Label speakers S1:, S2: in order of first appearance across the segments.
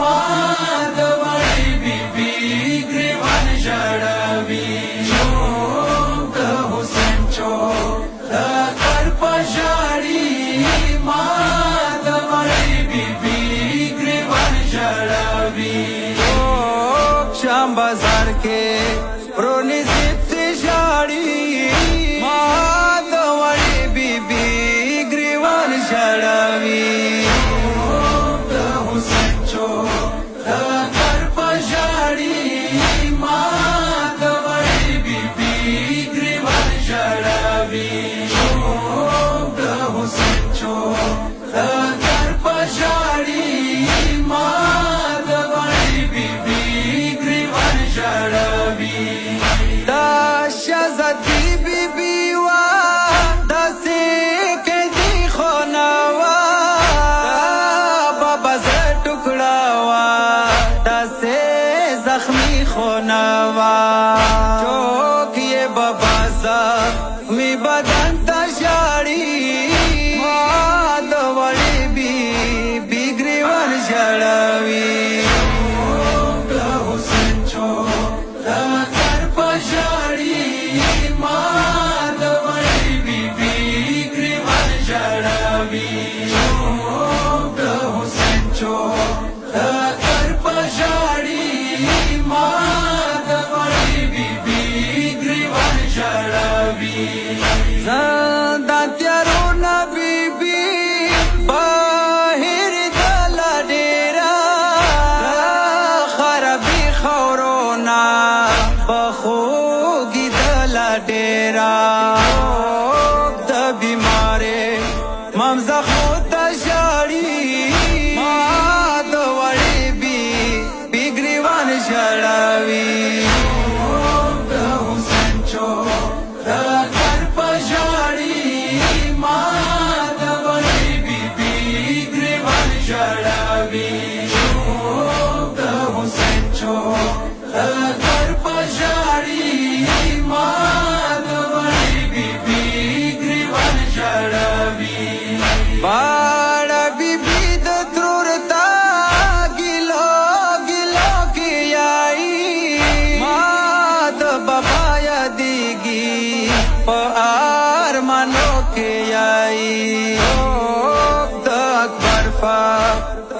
S1: ما د وړې بیبي ګریوان ژړوي چوک د حسین چوک د کر په ژړي ما د وړې بیبي ګریوان ژړوي چوک شام بازار کې پرونی زیب ژړي ما د وړې بیبي ګریوان ژړوي चोक ये बाबा मी बदन तशाड़ी माद वड़ी बी ग्रीवन षड़वी हुसैन चोक कर पशाड़ी माद वड़ी बी ग्रीवन षड़वी हुसैन चोक कर पशाड़ी زنده تیارونه بیبي بهر د لا ډېره خرابې خاورونه په خوږې د لا ډېره د بیمارې ممزخو ته ژاړي ما د وړې بیبي ګریوان ژړوي बाड़ा बीबी द त्रुरता गिलो गिलो की आई माद बाबाया दीगी पार मानो के आई द अकबर फा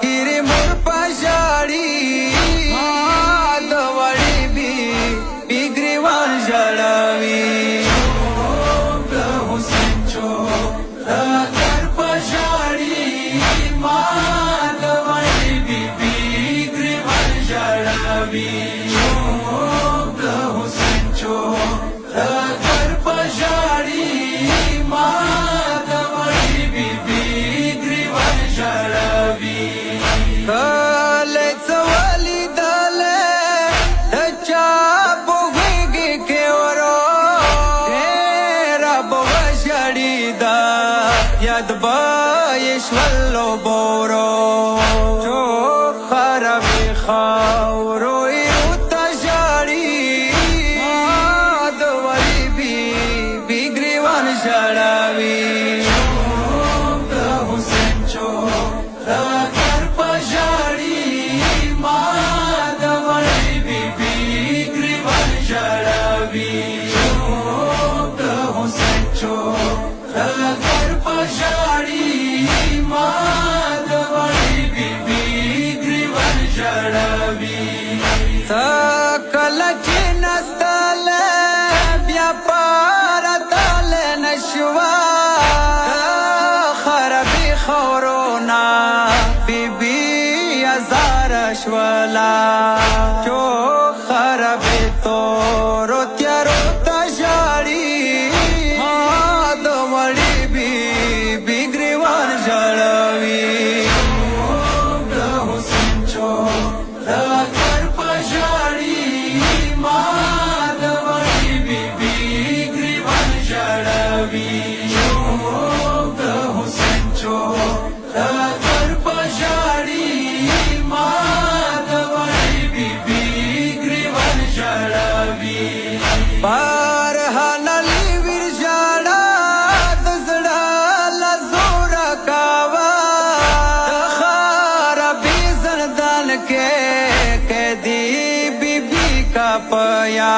S1: गिरे मोर पजाड़ी माद वड़ी भी बिग्रीवान जड़वी हुसैन चोक हुसैन चोक कर पजाड़ी माद वड़ी बीबी ग्रीवन षड़वी कले चवली दले दचा बोगे केवरो तेरा बवषड़ी दा यद बायश्वलो बोरो चोक खराबी खावरो हुसैन चोक कर पजाड़ी माद वड़ी बीबी ग्रीवन षड़वी हुसैन चोक कर पजाड़ी माद वड़ी बीबी ग्रीवन षड़वी सकल चिन्हस्तल व्यापार तल नशवा खराबी खौरोना बीबी हजार अश्वला चो खराबी तो रोत्यारो तशाड़ी माद वड़ी बीबी ग्रीवन षड़वी हुसैन चोक कर पजाड़ी माद वड़ी बीबी ग्रीवन षड़वी हुसैन चोक कर पजाड़ी माद वड़ी बीबी ग्रीवन षड़वी के कैदी बीबी का पया